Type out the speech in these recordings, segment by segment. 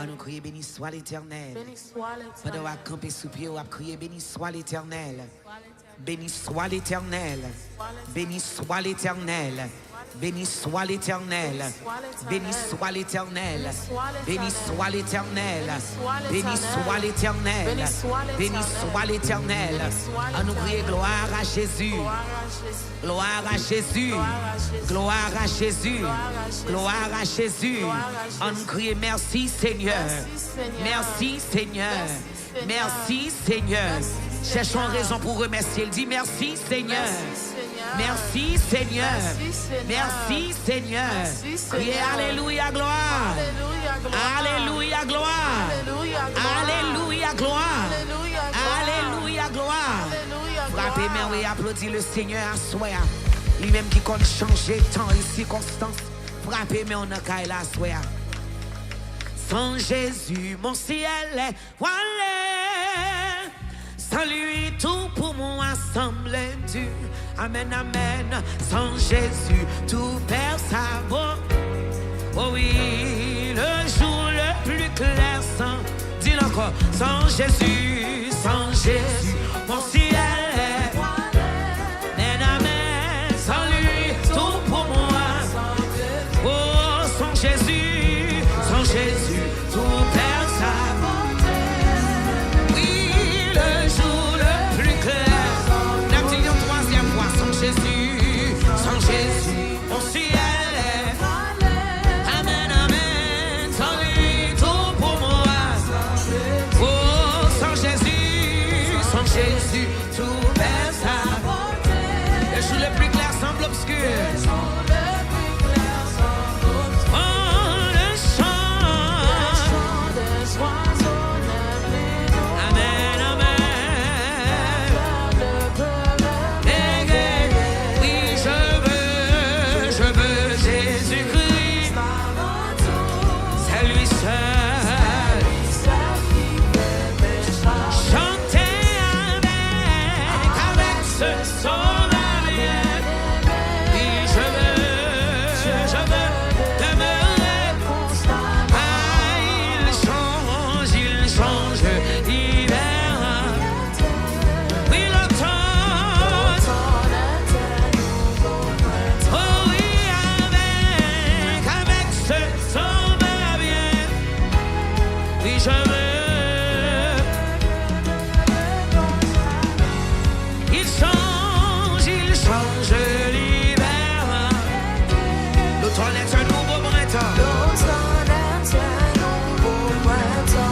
nous crier béni soit l'Éternel. Béni soit l'Éternel. Pendant qu'on a campé sous pied, on a crié béni soit l'Éternel. Béni soit l'Éternel. Béni soit l'Éternel. Béni soit l'Éternel. Béni soit l'Éternel. Béni soit l'Éternel. Béni soit l'Éternel. Béni soit l'Éternel. On nous crie gloire à Jésus. Gloire à Jésus. Gloire à Jésus. Gloire à Jésus. On nous crie merci Seigneur. Merci Seigneur. Merci Seigneur. Cherchons raison pour remercier. Il dit merci Seigneur. Merci Seigneur. Merci Seigneur. Criez Alléluia gloire. Alléluia gloire. Alléluia gloire. Alléluia gloire. Frappez main et applaudissez le Seigneur à soi. Lui-même qui compte changer temps et circonstances. Frappez main en caille la soi. Sans Jésus, mon ciel est voilé. Sans lui, tout pour moi semble dur. Amen, amen. Sans Jésus, tout perd sa voix. Oh oui, le jour le plus clair sans. Dis-le encore. Sans Jésus, mon ciel est. Amen, amen. Sans lui, tout pour moi. Oh, sans Jésus, tout perd sa voix. Jésus, mon ciel est. Amen, amen. Sans lui, tout pour moi. Oh, sans Jésus, tout perd sa beauté. Le jour le plus clair semble obscur. Oh, le chant des oiseaux n'aime. Amen, amen. Jésus-Christ, c'est lui seul. Chantez avec ce sauveur bien. Oui, je veux demeurer. Ah, il change l'hiver. Oui, l'automne. Oh oui, avec ce sauveur bien. Oui, je veux. Il change l'hiver. L'automne est un nouveau printemps.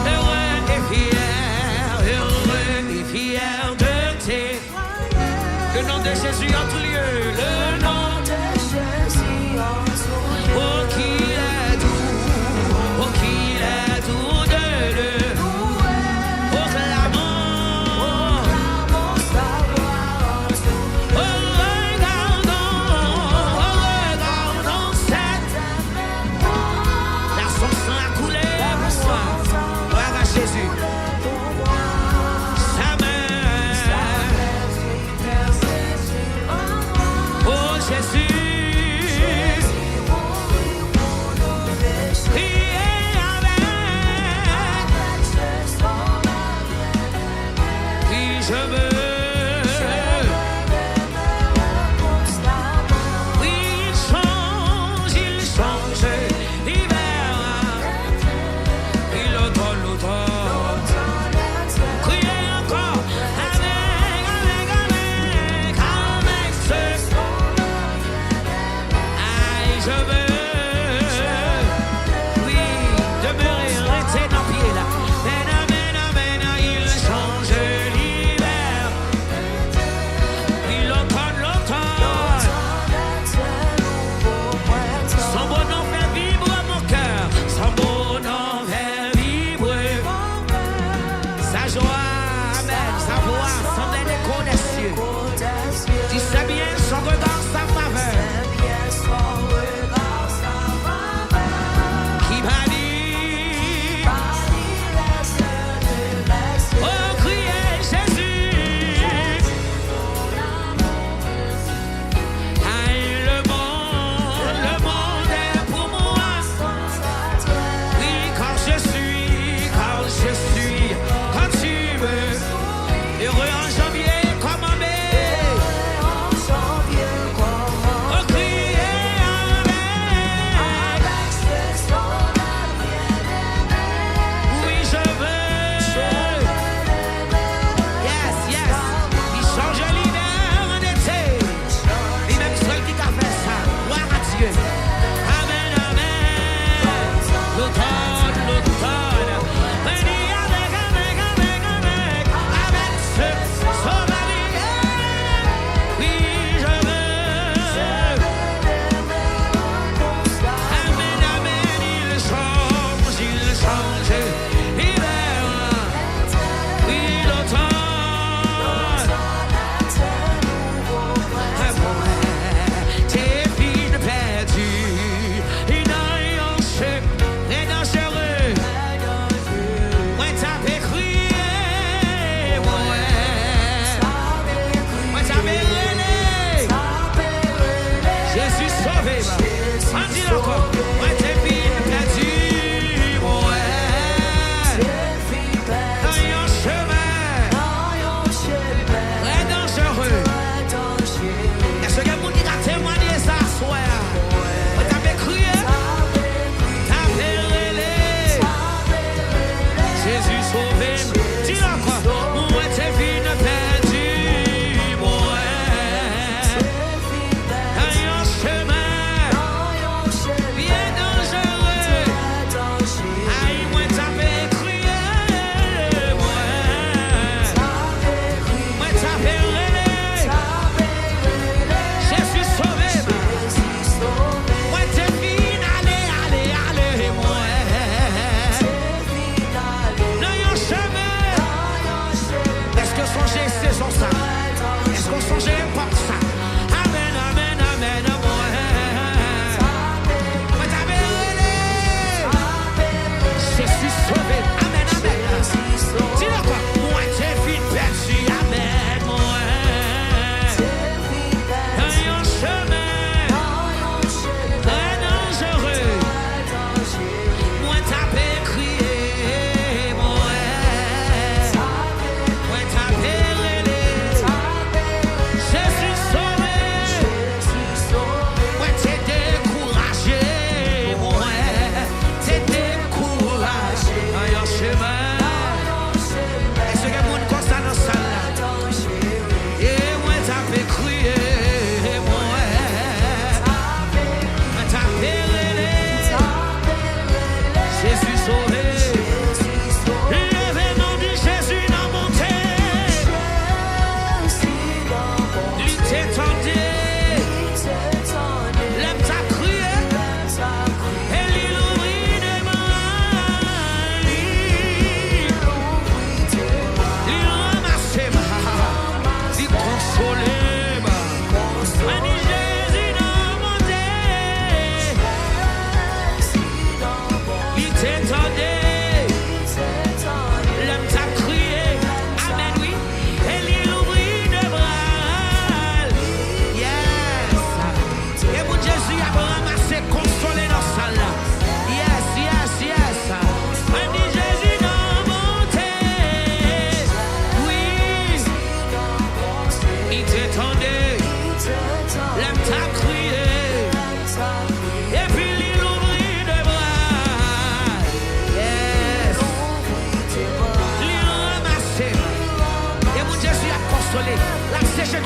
Heureux et fier de thé. Le nom de Jésus en tout lieu. Le nom de Jésus en tout lieu. Oh, qu'il est doux de le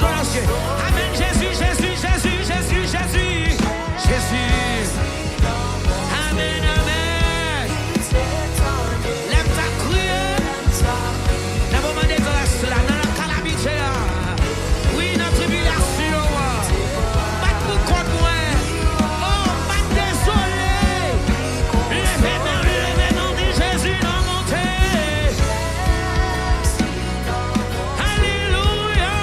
gloire au ciel. Amen. Jésus, Jésus, Jésus, Jésus, Jésus. Jésus. Amen, amen. Lève ta criée. Dans le moment de grâce, là, dans la calamité, là. Oui, dans la tribulation. Pas de contre moi. Oh, pas désolé. Levez nom de Jésus dans mon thé. Alléluia.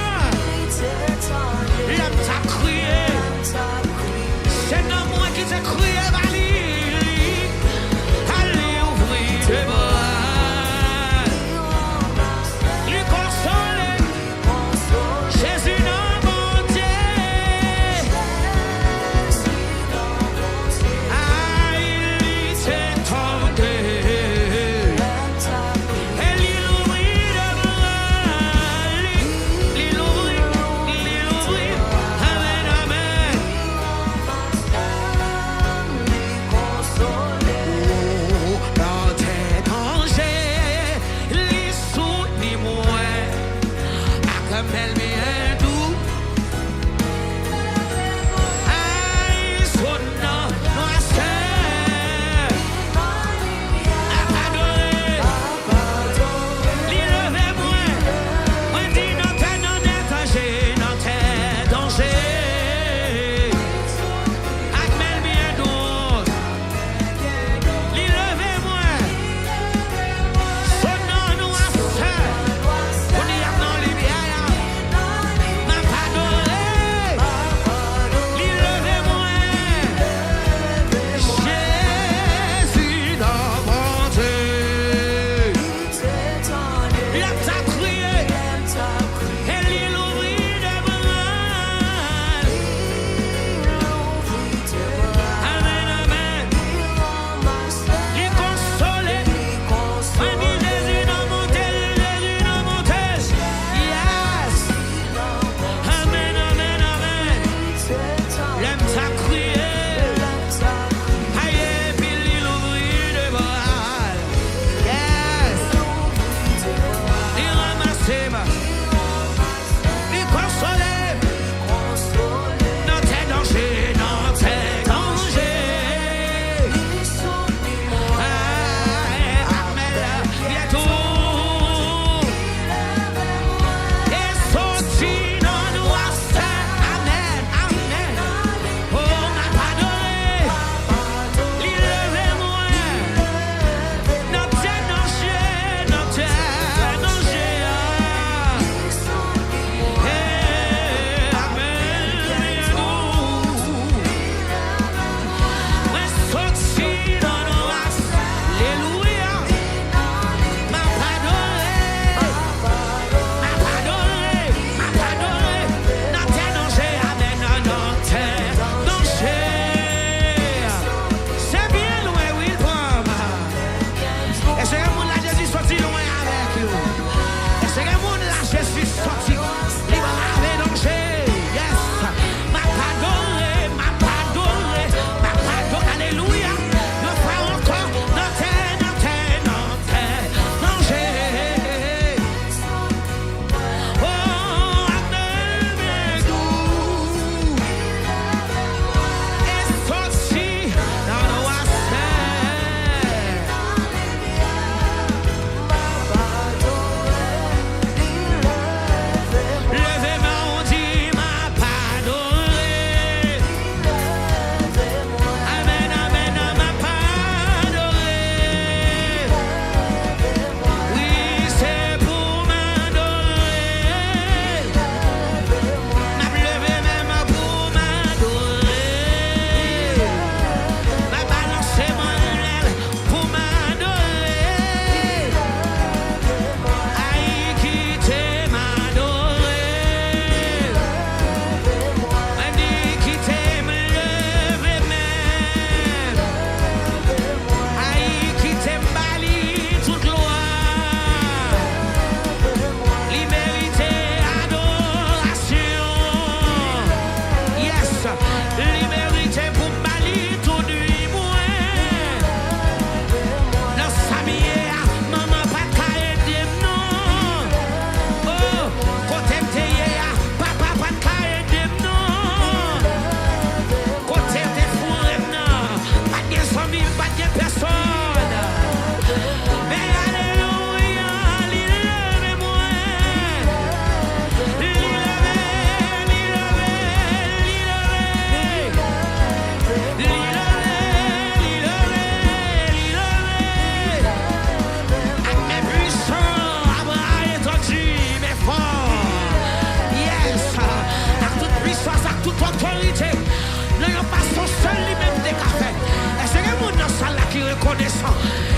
reconnaissant.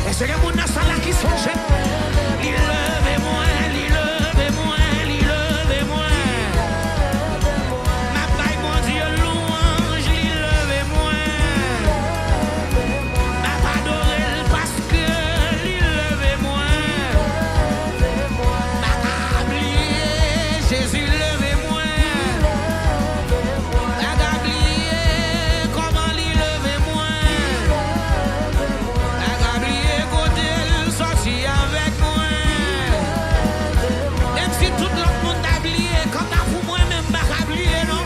Est-ce que mon nasa là qui songe? Il lève moi, il lève moi, il lève moi. Ma paille, mon Dieu, louange, il lève moi. Ma padorelle parce que il lève moi. Ma oublié, Jésus lève moi. Ma oublié comment il lève moi. Ma oublié côté il sorti avec moi. Même si tout l'autre monde a oublié, quand t'as pour moi même pas oublié non.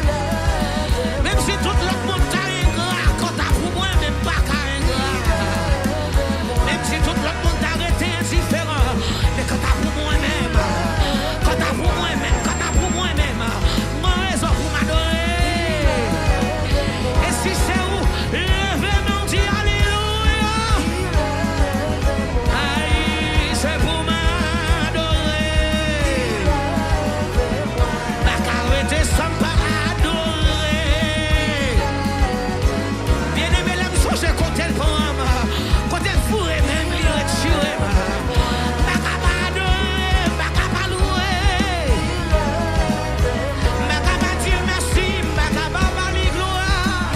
Même si tout l'autre monde t'a ingrat, quand t'as pour moi même pas ingrat. Même si tout l'autre monde t'a arrêté indifférent, mais quand t'as pour moi-même, quand t'as pour moi-même, quand t'as pour moi-même, mon raison pour m'adorer. Et si c'est où, levez mon Dieu, alléluia. Aïe, c'est pour m'adorer. La carrette sans pas adorer. Bien aimé, l'aime changer côté le pomme, côté le four et même lui retirer. Ma capa adorer, ma capa louer. Ma capa dire merci, ma capa parler gloire.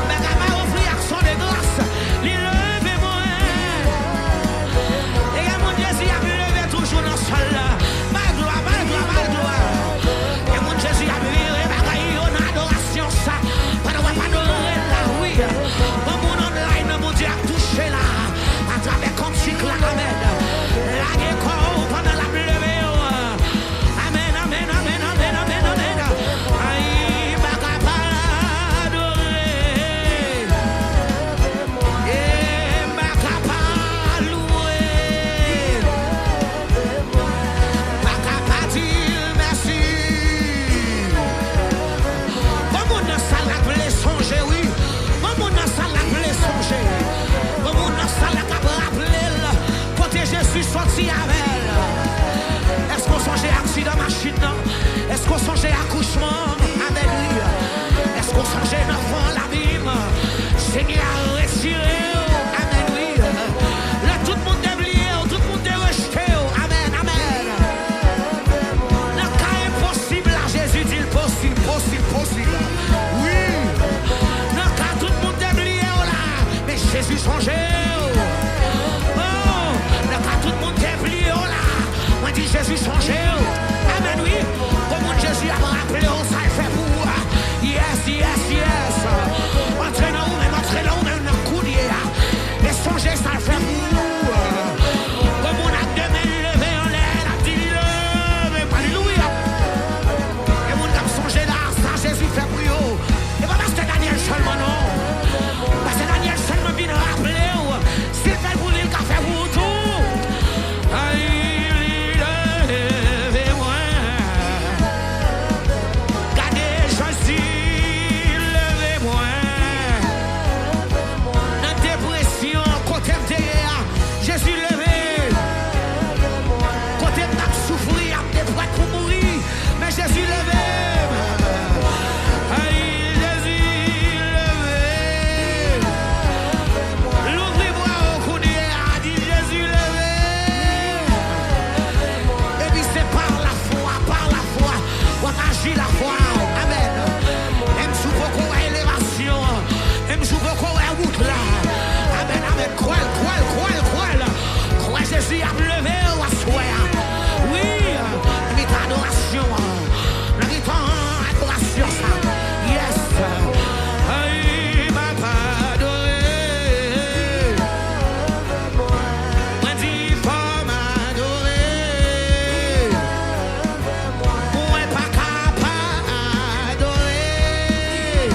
Ma capa offrir action de grâce, lui lever moi. Et mon Jésus a levé toujours dans le sol. Ma gloire, ma gloire, ma gloire. Et mon Jésus a levé bagaille en adoration ça. Pas de pas adorer là, oui. Mon online, mon Dieu a touché là. À travers comme cycle, amen. La guéco pendant la levée. Amen, amen, amen, amen, amen, amen. Aïe, ma capa adorer. Et ma capa louer. Ma capa dire merci. Comme on a ça la plaît songer, oui. Comme on a ça la plaît songer. Comme on a ça la capa rappeler. Côté Jésus sorti avec elle. Est-ce qu'on songeait accident machine? Est-ce qu'on songeait accouchement? Amen, oui. Est-ce qu'on songeait enfant l'abîme? Seigneur retiré. Amen, oui. Là tout le monde est oublié, tout le monde est rejeté. Amen, amen. Le cas impossible, là Jésus dit possible, possible, possible. Oui. Le cas tout le monde est oublié là, mais Jésus changeait. Oh, le cas tout le monde est oublié là, moi dit Jésus changeait. Amen, oui. Comment Jésus a rappelé, ça fait pour vous. Yes, yes, yes. Entraînons même, entraînons même dans le coudier. Et songez, ça fait pour vous. Comme on a deux mains levées en l'air, a dit levé, alléluia. Et mon âme songez là, ça Jésus fait pour vous. Et pas parce que Daniel seulement non. Parce que Daniel seulement vient rappeler. S'il fait pour lui, il a fait pour tout. Aïe, levez-moi. Gardez, Jésus, levez-moi. Dans dépression, côté de Jésus levé. Côté de souffrir, t'es prêt pour mourir. Mais Jésus levé. Aïe, Jésus levé. L'ouvre-moi au coudier, a dit Jésus levé. Et puis c'est par la foi, on agit la foi. Amen. Même sous beaucoup élévation, même sous beaucoup route là. Amen, amen. Croix. Jésus a levé au assoir. Oui, mais adoration. Adoration ça. Yes. Aïe, ma adoré. Moi dis faut m'adorer. Moi pas capable adorer.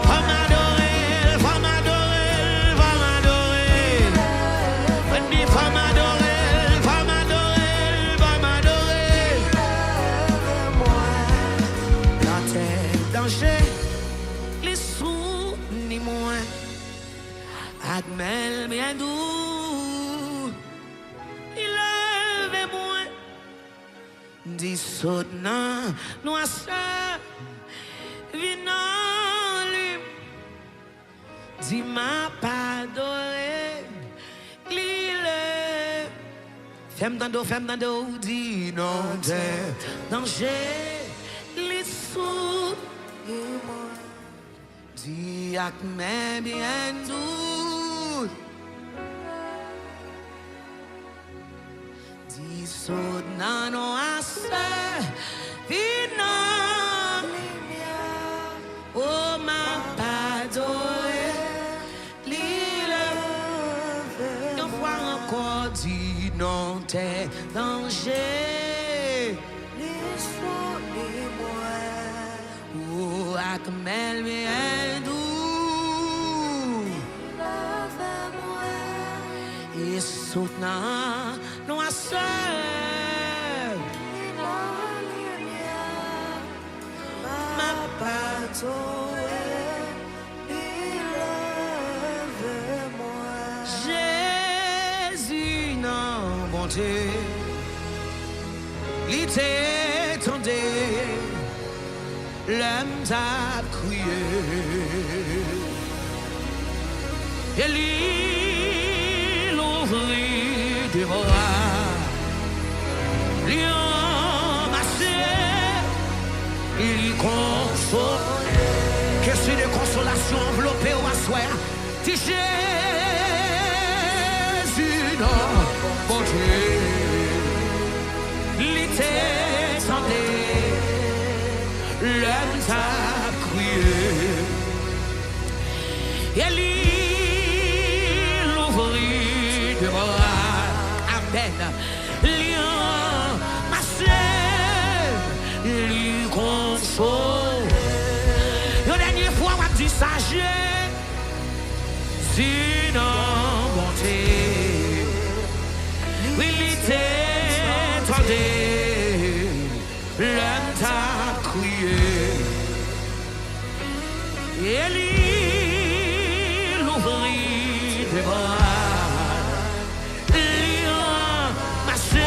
Faut m'adorer, faut m'adorer, faut m'adorer. Moi dis faut m'adorer, faut m'adorer, faut m'adorer. Dans tes dangers, les sous ni moins. Admel bien doux. Il lève moins. Dissonant, noisseur, vinant lui. dis m'a pardonné, l'île. Femme dans dos, dis non, danger, les sous, dis à mes bien doux, dis saut non, non, à ça, non, oh, ma pardonné, l'île, une fois encore, dis non, t'es danger, les sous, les mois, oh, à mes bien doux, et soutenant, non, à ça. Jésus, non, bon Dieu, il t'étendait, l'homme t'a crié, et il ouvrit des bras, il embrassé, il consolait. Que c'est de consolation enveloppée au assoir. Si Jésus, non, bon Dieu, il t'étendait, l'homme t'a crié, et il ouvrit des bras. Amen. Il embrassé, il consolait. Sagesse, sinon bonté, il t'étendait, l'homme t'a crié, et il ouvrit des bras, il embrassait,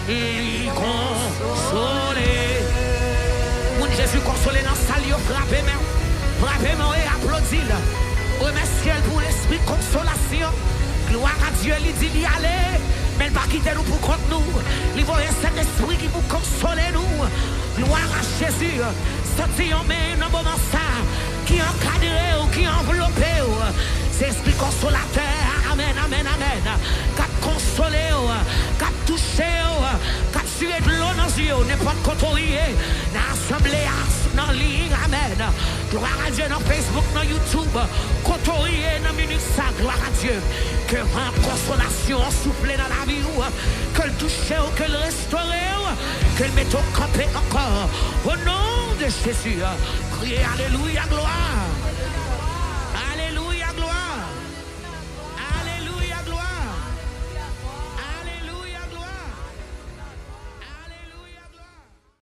il consolait. Mon Jésus consolé dans sa lieu, frappé même. Frappez-moi et applaudis-le. Remerciez-le pour l'esprit de consolation. Gloire à Dieu, il dit d'y aller. Mais il ne va pas quitter nous pour contre nous. Il va y avoir cet esprit qui vous console nous. Gloire à Jésus. Sortez en main dans moment ça. Qui encadré ou qui enveloppé. C'est l'esprit consolateur. Amen, amen, amen. Qui a consolé, qui a touché, qui a tué de l'eau dans les yeux. N'importe quoi dans l'assemblée, dans la ligne. Amen. Gloire à Dieu dans Facebook, dans YouTube. Côtoyer dans minute ça. Gloire à Dieu. Que la consolation souffle dans la vie. Que le toucher ou que le restaurer. Que le mette au campé encore. Au nom de Jésus. Criez Alléluia, gloire.